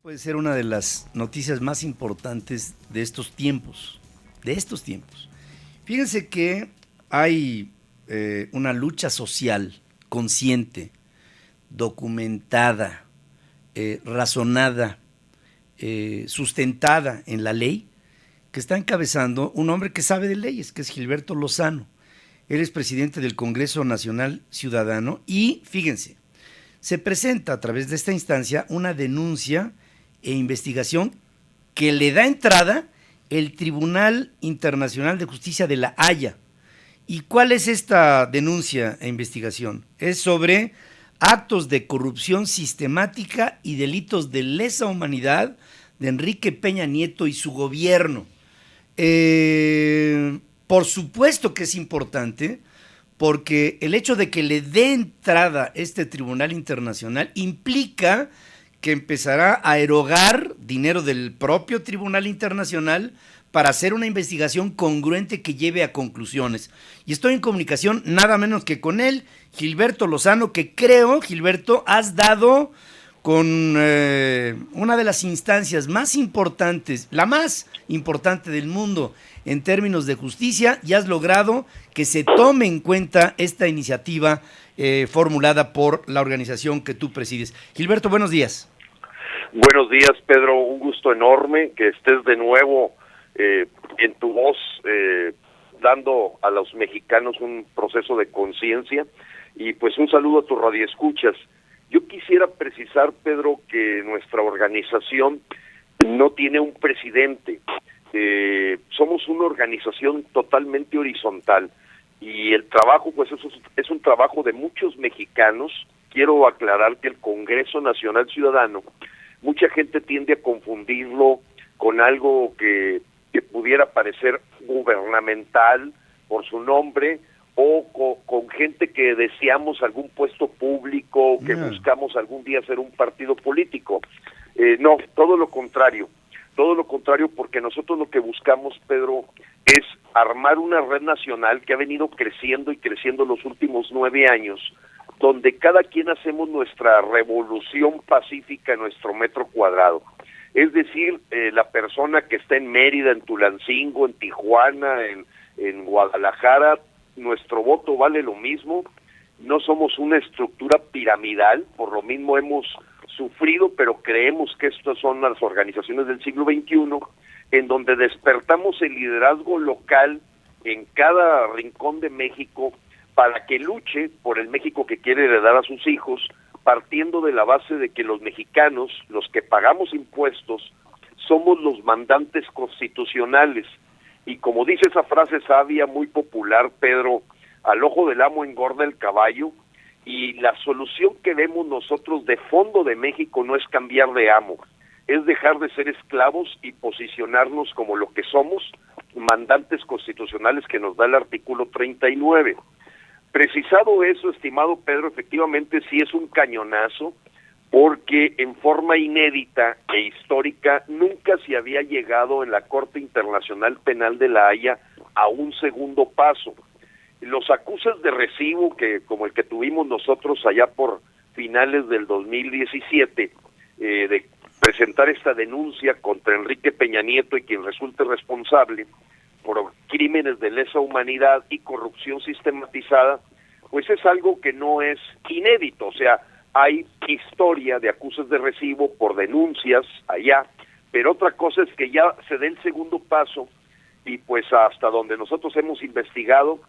Puede ser una de las noticias más importantes de estos tiempos, Fíjense que hay una lucha social consciente, documentada, razonada, sustentada en la ley, que está encabezando un hombre que sabe de leyes, que es Gilberto Lozano. Él es presidente del Congreso Nacional Ciudadano y, fíjense, se presenta a través de esta instancia una denuncia e investigación que le da entrada el Tribunal Internacional de Justicia de La Haya. ¿Y cuál es esta denuncia e investigación? Es sobre actos de corrupción sistemática y delitos de lesa humanidad de Enrique Peña Nieto y su gobierno. Por supuesto que es importante, porque el hecho de que le dé entrada este Tribunal Internacional implica que empezará a erogar dinero del propio Tribunal Internacional para hacer una investigación congruente que lleve a conclusiones. Y estoy en comunicación nada menos que con él, Gilberto Lozano, que creo, Gilberto, has dado con una de las instancias más importantes, la más importante del mundo en términos de justicia, y has logrado que se tome en cuenta esta iniciativa formulada por la organización que tú presides. Gilberto, buenos días. Buenos días, Pedro, un gusto enorme que estés de nuevo en tu voz, dando a los mexicanos un proceso de conciencia, y pues un saludo a tus radioescuchas. Yo quisiera precisar, Pedro, que nuestra organización no tiene un presidente. Somos una organización totalmente horizontal y el trabajo, pues eso es un trabajo de muchos mexicanos. Quiero aclarar que el Congreso Nacional Ciudadano, mucha gente tiende a confundirlo con algo que pudiera parecer gubernamental por su nombre, o con gente que deseamos algún puesto público, que buscamos algún día ser un partido político. No, todo lo contrario, porque nosotros lo que buscamos, Pedro, es armar una red nacional que ha venido creciendo y creciendo los últimos 9 años, donde cada quien hacemos nuestra revolución pacífica en nuestro metro cuadrado. Es decir, la persona que está en Mérida, en Tulancingo, en Tijuana, en Guadalajara, nuestro voto vale lo mismo. No somos una estructura piramidal, por lo mismo hemos sufrido, pero creemos que estas son las organizaciones del siglo XXI, en donde despertamos el liderazgo local en cada rincón de México para que luche por el México que quiere heredar a sus hijos, partiendo de la base de que los mexicanos, los que pagamos impuestos, somos los mandantes constitucionales. Y como dice esa frase sabia, muy popular, Pedro, al ojo del amo engorda el caballo, y la solución que vemos nosotros de fondo de México no es cambiar de amo, es dejar de ser esclavos y posicionarnos como lo que somos, mandantes constitucionales que nos da el artículo 39. Precisado eso, estimado Pedro, efectivamente sí es un cañonazo, porque en forma inédita e histórica nunca se había llegado en la Corte Internacional Penal de La Haya a un segundo paso. Los acuses de recibo, que como el que tuvimos nosotros allá por finales del 2017, de presentar esta denuncia contra Enrique Peña Nieto y quien resulte responsable por crímenes de lesa humanidad y corrupción sistematizada, pues es algo que no es inédito. O sea, hay historia de acuses de recibo por denuncias allá, pero otra cosa es que ya se dé el segundo paso, y pues hasta donde nosotros hemos investigado,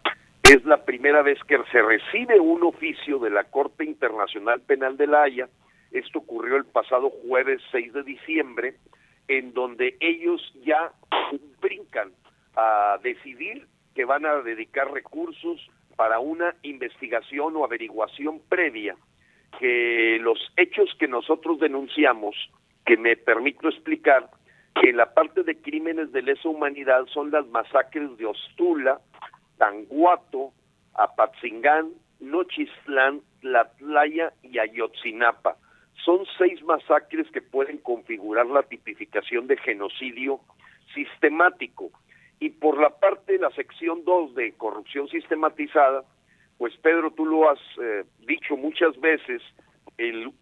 es la primera vez que se recibe un oficio de la Corte Internacional Penal de La Haya. Esto ocurrió el pasado jueves 6 de diciembre, en donde ellos ya brincan a decidir que van a dedicar recursos para una investigación o averiguación previa, que los hechos que nosotros denunciamos, que me permito explicar, que en la parte de crímenes de lesa humanidad son las masacres de Ostula, Tanguato, Apatzingán, Nochistlán, Tlatlaya y Ayotzinapa. Son 6 masacres que pueden configurar la tipificación de genocidio sistemático. Y por la parte de la sección 2 de corrupción sistematizada, pues Pedro, tú lo has dicho muchas veces, el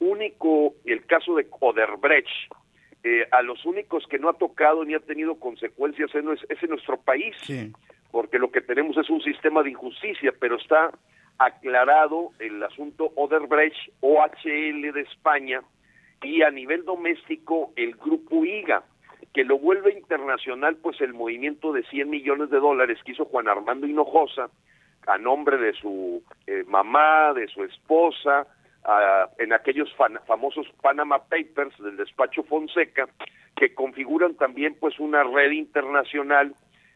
caso de Odebrecht a los únicos que no ha tocado ni ha tenido consecuencias es en nuestro país, Sí. porque lo que tenemos es un sistema de injusticia, pero está aclarado el asunto Odebrecht, OHL de España, y a nivel doméstico el grupo IGA, que lo vuelve internacional, pues el movimiento de $100 millones que hizo Juan Armando Hinojosa, a nombre de su mamá, de su esposa, en aquellos famosos Panama Papers del despacho Fonseca, que configuran también pues una red internacional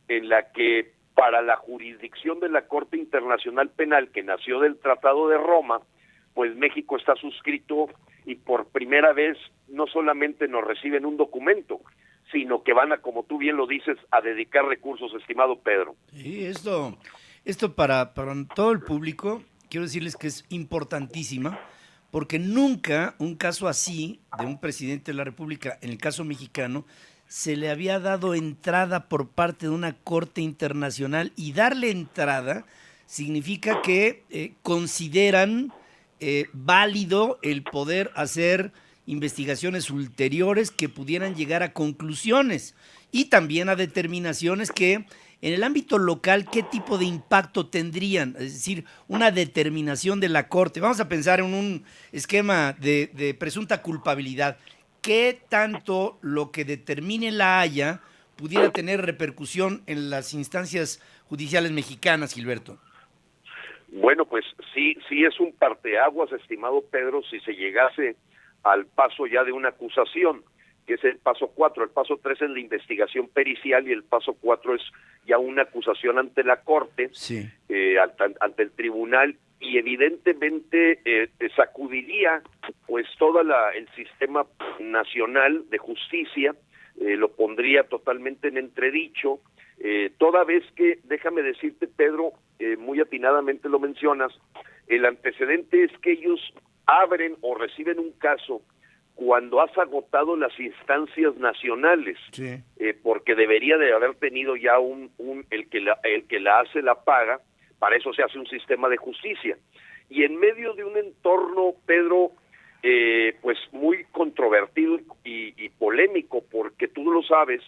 en la que para la jurisdicción de la Corte Internacional Penal, que nació del Tratado de Roma, pues México está suscrito y por primera vez no solamente nos reciben un documento, sino que van a, como tú bien lo dices, a dedicar recursos, estimado Pedro. Sí, esto para todo el público, quiero decirles que es importantísima, porque nunca un caso así de un presidente de la República, en el caso mexicano, se le había dado entrada por parte de una corte internacional, y darle entrada significa que consideran válido el poder hacer investigaciones ulteriores que pudieran llegar a conclusiones y también a determinaciones que en el ámbito local, ¿qué tipo de impacto tendrían? Es decir, una determinación de la Corte. Vamos a pensar en un esquema de presunta culpabilidad. ¿Qué tanto lo que determine la Haya pudiera tener repercusión en las instancias judiciales mexicanas, Gilberto? Bueno, pues sí es un parteaguas, estimado Pedro, si se llegase al paso ya de una acusación, que es el paso 4. El paso 3 es la investigación pericial y el paso 4 es ya una acusación ante la Corte, sí. Ante el tribunal, y evidentemente sacudiría pues todo el sistema nacional de justicia, lo pondría totalmente en entredicho, toda vez que, déjame decirte, Pedro, muy atinadamente lo mencionas, el antecedente es que ellos abren o reciben un caso cuando has agotado las instancias nacionales, Sí. Porque debería de haber tenido ya el que la hace la paga. Para eso se hace un sistema de justicia. Y en medio de un entorno, Pedro, pues muy controvertido y polémico, porque tú lo sabes,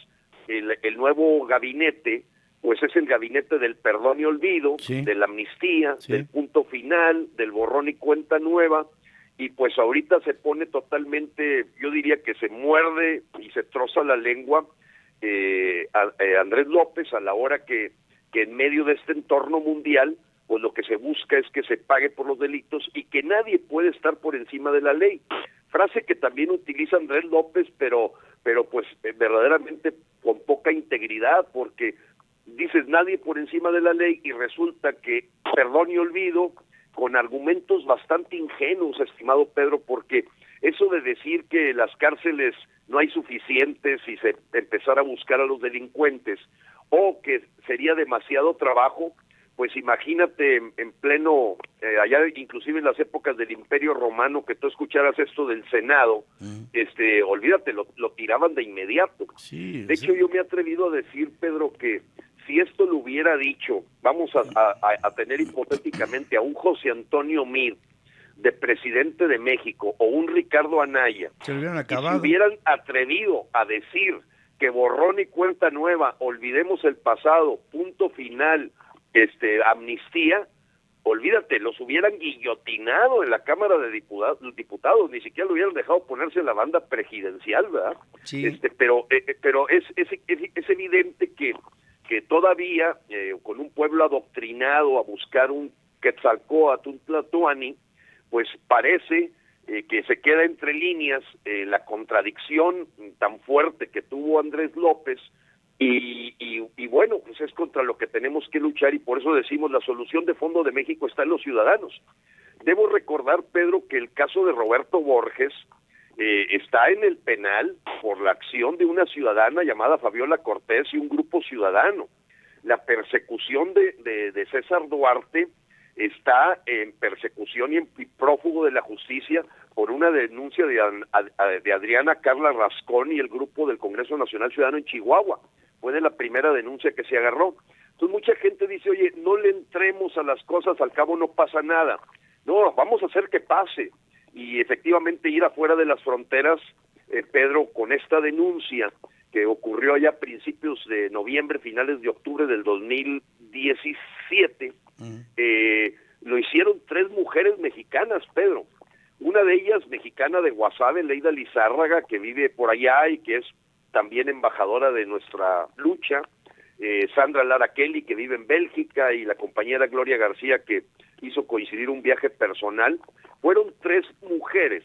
el nuevo gabinete, pues es el gabinete del perdón y olvido, sí. de la amnistía, sí. del punto final, del borrón y cuenta nueva, y pues ahorita se pone totalmente, yo diría que se muerde y se troza la lengua Andrés López, a la hora que en medio de este entorno mundial, pues lo que se busca es que se pague por los delitos y que nadie puede estar por encima de la ley. Frase que también utiliza Andrés López, pero pues verdaderamente con poca integridad, porque dices nadie por encima de la ley y resulta que perdón y olvido con argumentos bastante ingenuos, estimado Pedro, porque eso de decir que las cárceles no hay suficientes y se empezar a buscar a los delincuentes, o que sería demasiado trabajo, pues imagínate en pleno, allá inclusive en las épocas del Imperio Romano, que tú escucharas esto del Senado, olvídate, lo tiraban de inmediato. Sí, de hecho, yo me he atrevido a decir, Pedro, que si esto lo hubiera dicho, vamos a tener hipotéticamente a un José Antonio Meade de presidente de México o un Ricardo Anaya, se hubieran y acabado. si hubieran atrevido a decir que borrón y cuenta nueva, olvidemos el pasado, punto final, amnistía, olvídate, los hubieran guillotinado en la Cámara de Diputados, ni siquiera lo hubieran dejado ponerse en la banda presidencial, ¿verdad? Sí. Pero es evidente que todavía con un pueblo adoctrinado a buscar un Quetzalcóatl, un Tlatoani, pues parece que se queda entre líneas la contradicción tan fuerte que tuvo Andrés López y bueno, pues es contra lo que tenemos que luchar, y por eso decimos la solución de fondo de México está en los ciudadanos. Debo recordar, Pedro, que el caso de Roberto Borges está en el penal por la acción de una ciudadana llamada Fabiola Cortés y un grupo ciudadano. La persecución de César Duarte está en persecución y prófugo de la justicia por una denuncia de Adriana Carla Rascón y el grupo del Congreso Nacional Ciudadano en Chihuahua. Fue de la primera denuncia que se agarró. Entonces mucha gente dice, oye, no le entremos a las cosas, al cabo no pasa nada. No, vamos a hacer que pase. Y efectivamente ir afuera de las fronteras Pedro, con esta denuncia que ocurrió allá a principios de noviembre, finales de octubre del 2017, lo hicieron 3 mujeres mexicanas, Pedro. Una de ellas, mexicana de Guasave, Leida Lizárraga, que vive por allá y que es también embajadora de nuestra lucha, Sandra Lara Kelly, que vive en Bélgica, y la compañera Gloria García, que hizo coincidir un viaje personal. Fueron 3 mujeres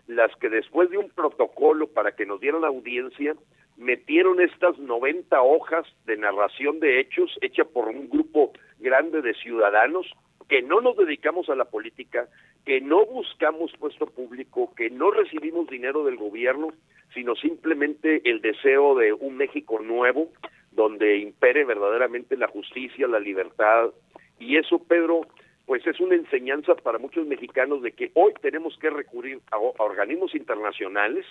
las que, después de un protocolo para que nos dieran audiencia, metieron estas 90 hojas de narración de hechos hecha por un grupo grande de ciudadanos que no nos dedicamos a la política, que no buscamos puesto público, que no recibimos dinero del gobierno, sino simplemente el deseo de un México nuevo, donde impere verdaderamente la justicia, la libertad. Y eso, Pedro, pues es una enseñanza para muchos mexicanos de que hoy tenemos que recurrir a organismos internacionales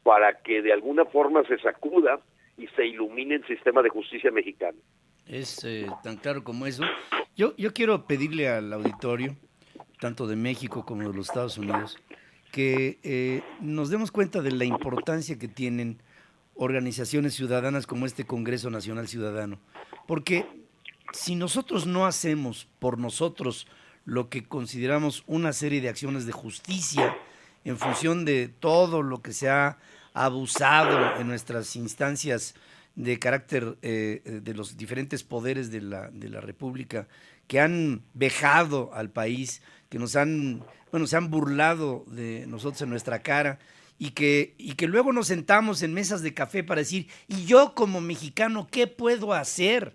para que de alguna forma se sacuda y se ilumine el sistema de justicia mexicano. Es tan claro como eso. Yo quiero pedirle al auditorio, tanto de México como de los Estados Unidos, que nos demos cuenta de la importancia que tienen organizaciones ciudadanas como este Congreso Nacional Ciudadano. Porque si nosotros no hacemos por nosotros lo que consideramos una serie de acciones de justicia en función de todo lo que se ha abusado en nuestras instancias de carácter de los diferentes poderes de la República, que han vejado al país, que se han burlado de nosotros en nuestra cara, y que luego nos sentamos en mesas de café para decir, ¿y yo como mexicano qué puedo hacer?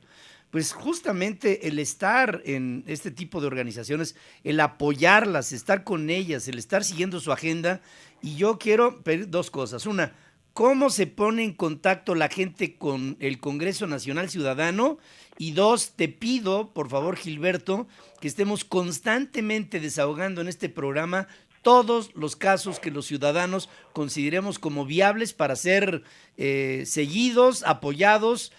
Pues justamente el estar en este tipo de organizaciones, el apoyarlas, estar con ellas, el estar siguiendo su agenda. Y yo quiero pedir 2 cosas. Una, ¿cómo se pone en contacto la gente con el Congreso Nacional Ciudadano? Y 2, te pido, por favor, Gilberto, que estemos constantemente desahogando en este programa todos los casos que los ciudadanos consideremos como viables para ser seguidos, apoyados,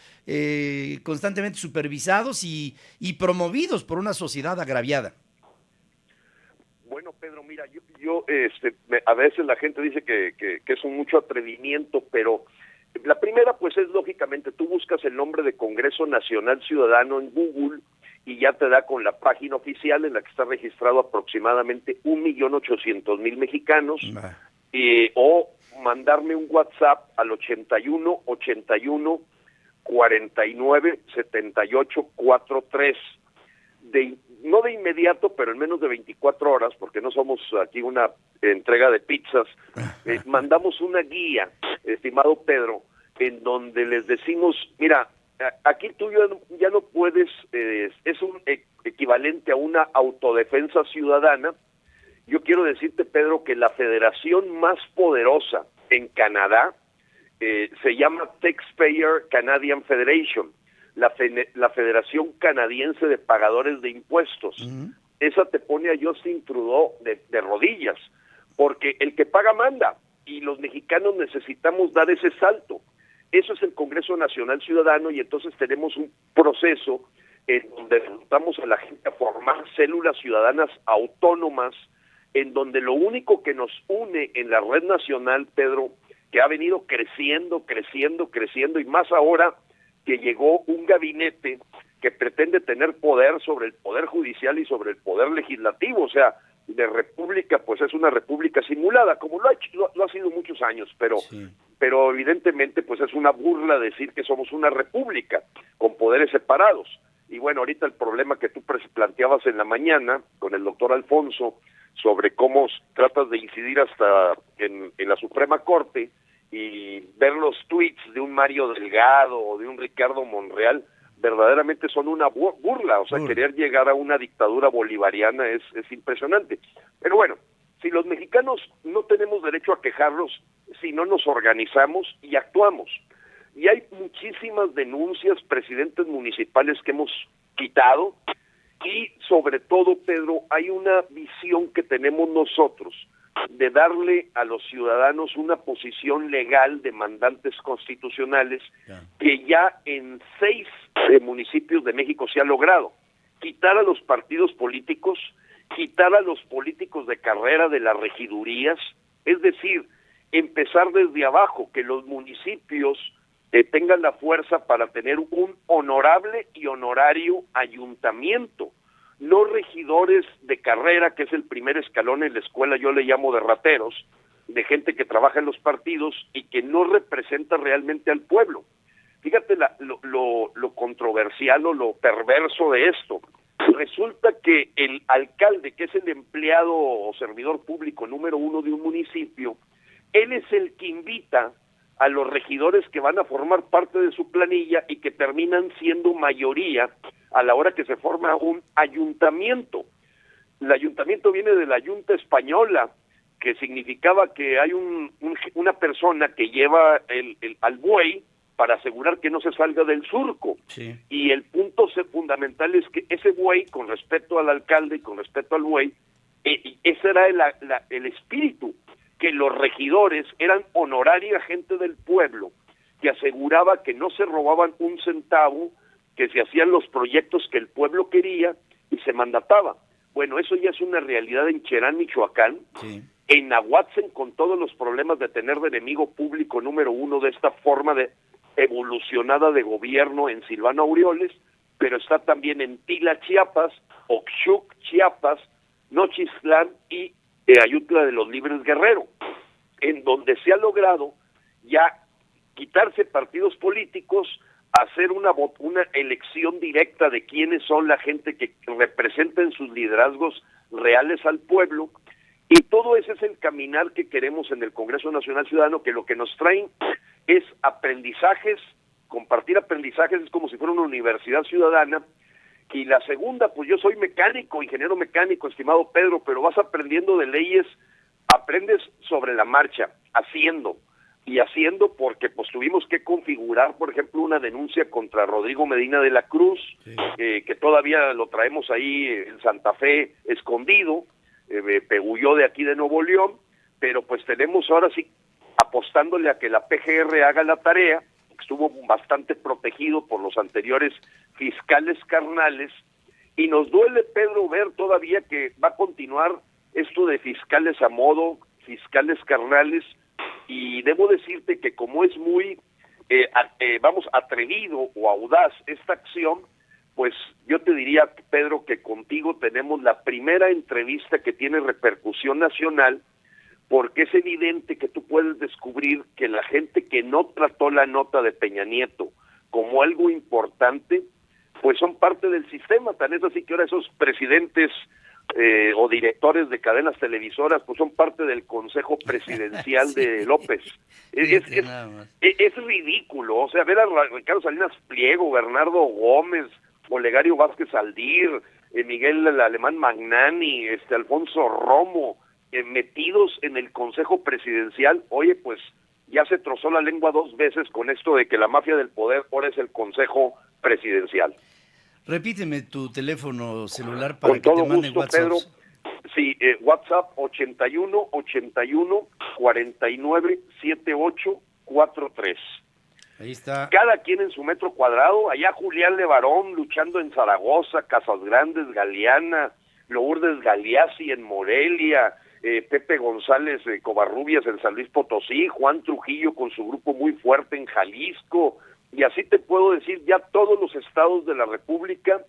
constantemente supervisados y promovidos por una sociedad agraviada. Bueno, Pedro, mira, a veces la gente dice que es un mucho atrevimiento, pero la primera, pues, es lógicamente, tú buscas el nombre de Congreso Nacional Ciudadano en Google y ya te da con la página oficial en la que está registrado aproximadamente 1.800.000 mexicanos, o mandarme un WhatsApp al 81 81 49 78 43. No de inmediato, pero en menos de 24 horas, porque no somos aquí una entrega de pizzas, mandamos una guía, estimado Pedro, en donde les decimos, mira, aquí tú ya no puedes, es un equivalente a una autodefensa ciudadana. Yo quiero decirte, Pedro, que la federación más poderosa en Canadá se llama Taxpayer Canadian Federation, la Federación Canadiense de Pagadores de Impuestos. Esa te pone a Justin Trudeau de rodillas, porque el que paga manda, y los mexicanos necesitamos dar ese salto. Eso es el Congreso Nacional Ciudadano, y entonces tenemos un proceso en donde juntamos a la gente a formar células ciudadanas autónomas, en donde lo único que nos une en la red nacional, Pedro, que ha venido creciendo, y más ahora que llegó un gabinete que pretende tener poder sobre el Poder Judicial y sobre el Poder Legislativo, o sea, de república, pues es una república simulada, como lo ha sido muchos años, pero evidentemente pues es una burla decir que somos una república con poderes separados. Y bueno, ahorita el problema que tú planteabas en la mañana con el doctor Alfonso sobre cómo tratas de incidir hasta en la Suprema Corte y ver los tweets de un Mario Delgado o de un Ricardo Monreal, verdaderamente son una burla, o sea, querer llegar a una dictadura bolivariana es impresionante. Pero bueno, si los mexicanos no tenemos derecho a quejarnos si no nos organizamos y actuamos. Y hay muchísimas denuncias, presidentes municipales que hemos quitado, y sobre todo, Pedro, hay una visión que tenemos nosotros de darle a los ciudadanos una posición legal de mandantes constitucionales que ya en 6 municipios de México se ha logrado. Quitar a los partidos políticos, quitar a los políticos de carrera de las regidurías, es decir, empezar desde abajo, que los municipios tengan la fuerza para tener un honorable y honorario ayuntamiento, no regidores de carrera, que es el primer escalón en la escuela, yo le llamo de rateros, de gente que trabaja en los partidos y que no representa realmente al pueblo. Fíjate lo controversial o lo perverso de esto. Resulta que el alcalde, que es el empleado o servidor público número 1 de un municipio, él es el que invita a los regidores que van a formar parte de su planilla y que terminan siendo mayoría a la hora que se forma un ayuntamiento. El ayuntamiento viene de la Junta española, que significaba que hay una persona que lleva al buey para asegurar que no se salga del surco. Sí. Y el punto fundamental es que ese buey, con respeto al alcalde y con respeto al buey, ese era el espíritu, que los regidores eran honoraria gente del pueblo, que aseguraba que no se robaban un centavo, que se hacían los proyectos que el pueblo quería y se mandataba. Bueno, eso ya es una realidad en Cherán, Michoacán. Sí. En Nahuatzen, con todos los problemas de tener de enemigo público número 1 de esta forma de evolucionada de gobierno en Silvano Aureoles, pero está también en Tila, Chiapas, Oxchuc, Chiapas, Nochistlán y Ayutla de los Libres Guerrero, en donde se ha logrado ya quitarse partidos políticos, hacer una elección directa de quiénes son la gente que representa en sus liderazgos reales al pueblo, y todo ese es el caminar que queremos en el Congreso Nacional Ciudadano, que lo que nos traen es aprendizajes, compartir aprendizajes, es como si fuera una universidad ciudadana. Y la segunda, pues yo soy mecánico, ingeniero mecánico, estimado Pedro, pero vas aprendiendo de leyes, aprendes sobre la marcha, haciendo porque pues tuvimos que configurar, por ejemplo, una denuncia contra Rodrigo Medina de la Cruz, Sí. Que todavía lo traemos ahí en Santa Fe escondido, Pegulló de aquí de Nuevo León, pero pues tenemos ahora sí apostándole a que la PGR haga la tarea, estuvo bastante protegido por los anteriores fiscales carnales, y nos duele, Pedro, ver todavía que va a continuar esto de fiscales a modo, fiscales carnales, y debo decirte que como es muy, atrevido o audaz esta acción, pues yo te diría, Pedro, que contigo tenemos la primera entrevista que tiene repercusión nacional, porque es evidente que tú puedes descubrir que la gente que no trató la nota de Peña Nieto como algo importante, pues son parte del sistema. Tan es así que ahora esos presidentes o directores de cadenas televisoras pues son parte del consejo presidencial Sí. de López. Nada más. Es ridículo, o sea, ver a Ricardo Salinas Pliego, Bernardo Gómez, Olegario Vázquez Aldir, Miguel el Alemán Magnani, Alfonso Romo, metidos en el Consejo Presidencial. Oye, pues ya se trozó la lengua 2 veces con esto de que la mafia del poder ahora es el Consejo Presidencial. Repíteme tu teléfono celular para Con que todo te manden gusto, WhatsApp. Pedro. Sí, WhatsApp 81 49 78 43. Ahí está. Cada quien en su metro cuadrado. Allá Julián Levarón luchando en Zaragoza, Casas Grandes, Galeana, Lourdes Galeazzi en Morelia, Pepe González Covarrubias en San Luis Potosí, Juan Trujillo con su grupo muy fuerte en Jalisco, y así te puedo decir, ya todos los estados de la República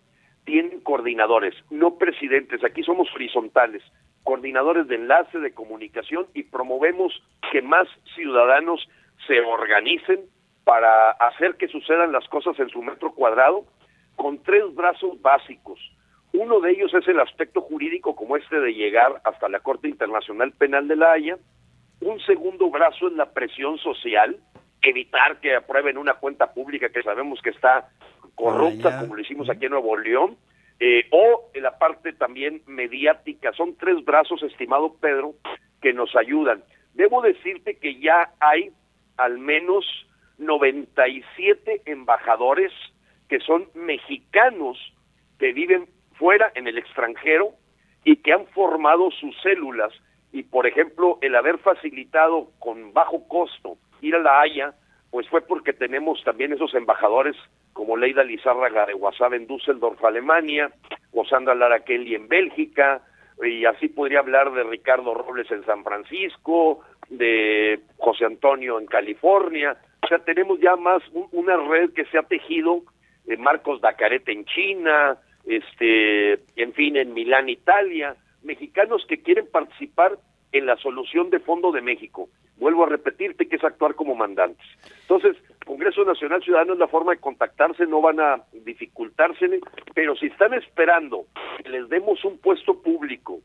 tienen coordinadores, no presidentes, aquí somos horizontales, coordinadores de enlace, de comunicación, y promovemos que más ciudadanos se organicen para hacer que sucedan las cosas en su metro cuadrado, con 3 brazos básicos. Uno de ellos es el aspecto jurídico, como este de llegar hasta la Corte Internacional Penal de La Haya. Un segundo brazo es la presión social, evitar que aprueben una cuenta pública que sabemos que está corrupta, como lo hicimos aquí en Nuevo León, o en la parte también mediática. Son 3 brazos, estimado Pedro, que nos ayudan. Debo decirte que ya hay al menos 97 embajadores que son mexicanos que viven fuera, en el extranjero, y que han formado sus células, y por ejemplo, el haber facilitado con bajo costo ir a La Haya, pues fue porque tenemos también esos embajadores como Leida Lizárraga de Wasabe en Düsseldorf, Alemania, o Sandra Lara Kelly en Bélgica, y así podría hablar de Ricardo Robles en San Francisco, de José Antonio en California. O sea, tenemos ya más una red que se ha tejido, Marcos Dacarete en China, en fin, en Milán, Italia, mexicanos que quieren participar en la solución de fondo de México. Vuelvo a repetirte que es actuar como mandantes. Entonces, Congreso Nacional Ciudadano es la forma de contactarse, no van a dificultarse, pero si están esperando que les demos un puesto público,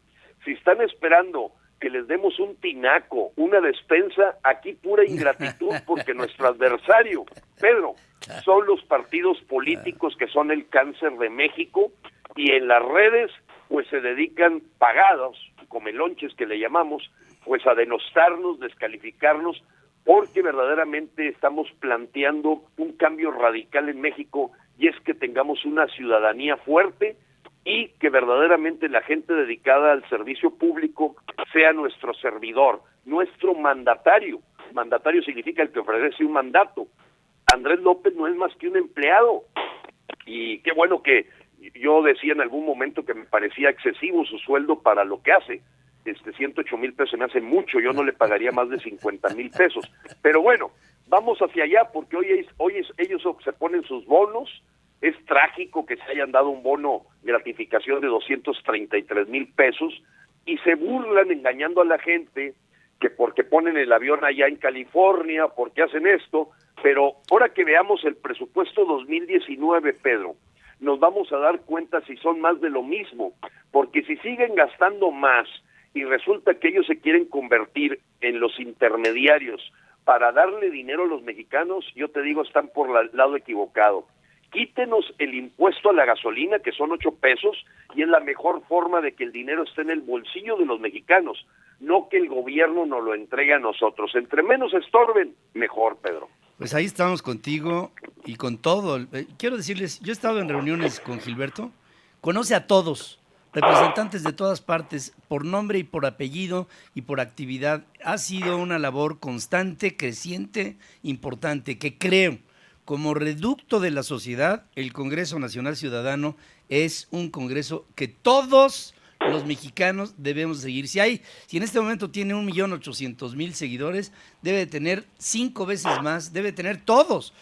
si están esperando que les demos un tinaco, una despensa, aquí pura ingratitud, porque nuestro adversario, Pedro, son los partidos políticos que son el cáncer de México, y en las redes pues se dedican pagados, comelonches que le llamamos, pues a denostarnos, descalificarnos, porque verdaderamente estamos planteando un cambio radical en México, y es que tengamos una ciudadanía fuerte y que verdaderamente la gente dedicada al servicio público sea nuestro servidor, nuestro mandatario. Mandatario significa el que ofrece un mandato. Andrés López no es más que un empleado, y qué bueno que yo decía en algún momento que me parecía excesivo su sueldo para lo que hace. 108,000 pesos se me hace mucho, yo no le pagaría más de 50,000 pesos. Pero bueno, vamos hacia allá, porque hoy ellos se ponen sus bonos. Es trágico que se hayan dado un bono gratificación de 233,000 pesos y se burlan engañando a la gente que porque ponen el avión allá en California, porque hacen esto. Pero ahora que veamos el presupuesto 2019, Pedro, nos vamos a dar cuenta si son más de lo mismo, porque si siguen gastando más y resulta que ellos se quieren convertir en los intermediarios para darle dinero a los mexicanos, yo te digo, están por el lado equivocado. Quítenos el impuesto a la gasolina, que son 8 pesos, y es la mejor forma de que el dinero esté en el bolsillo de los mexicanos, no que el gobierno nos lo entregue a nosotros. Entre menos estorben, mejor, Pedro. Pues ahí estamos contigo y con todo. Quiero decirles, yo he estado en reuniones con Gilberto, conoce a todos, representantes de todas partes, por nombre y por apellido y por actividad. Ha sido una labor constante, creciente, importante, que creo, como reducto de la sociedad, el Congreso Nacional Ciudadano es un congreso que todos los mexicanos debemos seguir. Si en este momento tiene 1,800,000 seguidores, debe tener 5 veces más, debe tener todos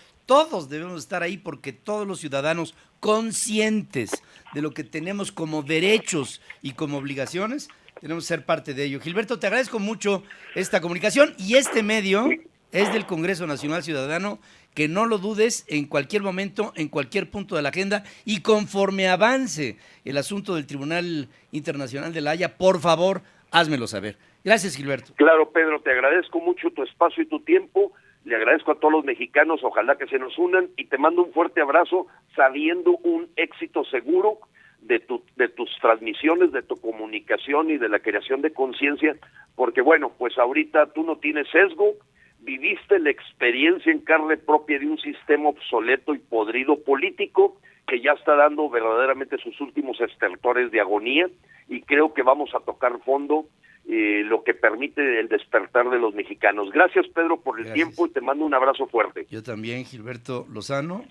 debemos estar ahí, porque todos los ciudadanos conscientes de lo que tenemos como derechos y como obligaciones, tenemos que ser parte de ello. Gilberto, te agradezco mucho esta comunicación, y este medio es del Congreso Nacional Ciudadano, que no lo dudes, en cualquier momento, en cualquier punto de la agenda, y conforme avance el asunto del Tribunal Internacional de La Haya, por favor, házmelo saber. Gracias, Gilberto. Claro, Pedro, te agradezco mucho tu espacio y tu tiempo. Le agradezco a todos los mexicanos, ojalá que se nos unan, y te mando un fuerte abrazo, sabiendo un éxito seguro de tus transmisiones, de tu comunicación y de la creación de conciencia, porque bueno, pues ahorita tú no tienes sesgo, viviste la experiencia en carne propia de un sistema obsoleto y podrido político que ya está dando verdaderamente sus últimos estertores de agonía, y creo que vamos a tocar fondo, lo que permite el despertar de los mexicanos. Gracias, Pedro, por el tiempo, y te mando un abrazo fuerte. Yo también, Gilberto Lozano,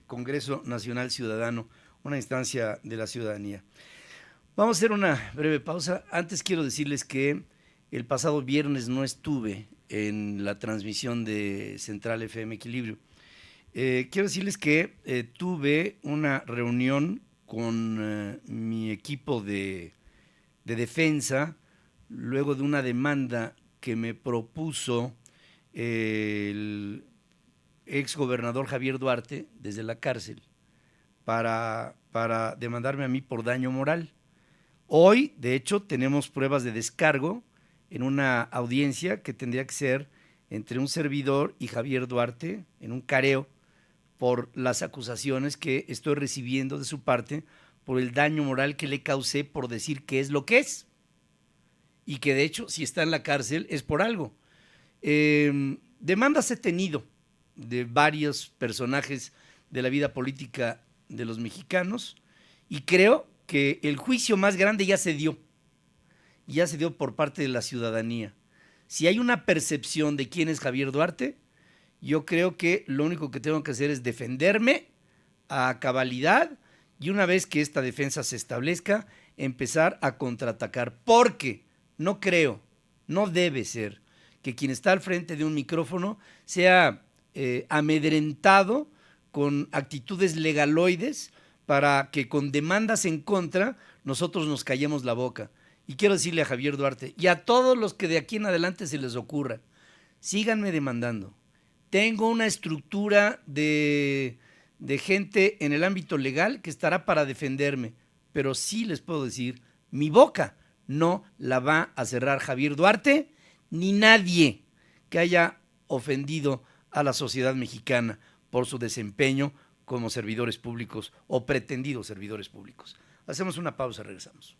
Congreso Nacional Ciudadano, una instancia de la ciudadanía. Vamos a hacer una breve pausa. Antes quiero decirles que el pasado viernes no estuve en la transmisión de Central FM Equilibrio. Quiero decirles que tuve una reunión con mi equipo de defensa, luego de una demanda que me propuso el exgobernador Javier Duarte desde la cárcel para demandarme a mí por daño moral. Hoy, de hecho, tenemos pruebas de descargo en una audiencia que tendría que ser entre un servidor y Javier Duarte, en un careo, por las acusaciones que estoy recibiendo de su parte por el daño moral que le causé por decir qué es lo que es, y que de hecho si está en la cárcel es por algo. Demandas he tenido de varios personajes de la vida política de los mexicanos, y creo que el juicio más grande ya se dio por parte de la ciudadanía. Si hay una percepción de quién es Javier Duarte, yo creo que lo único que tengo que hacer es defenderme a cabalidad, y una vez que esta defensa se establezca, empezar a contraatacar, porque no creo, no debe ser que quien está al frente de un micrófono sea amedrentado con actitudes legaloides para que con demandas en contra nosotros nos callemos la boca. Y quiero decirle a Javier Duarte y a todos los que de aquí en adelante se les ocurra, síganme demandando. Tengo una estructura de gente en el ámbito legal que estará para defenderme, pero sí les puedo decir, mi boca no la va a cerrar Javier Duarte ni nadie que haya ofendido a la sociedad mexicana por su desempeño como servidores públicos o pretendidos servidores públicos. Hacemos una pausa, regresamos.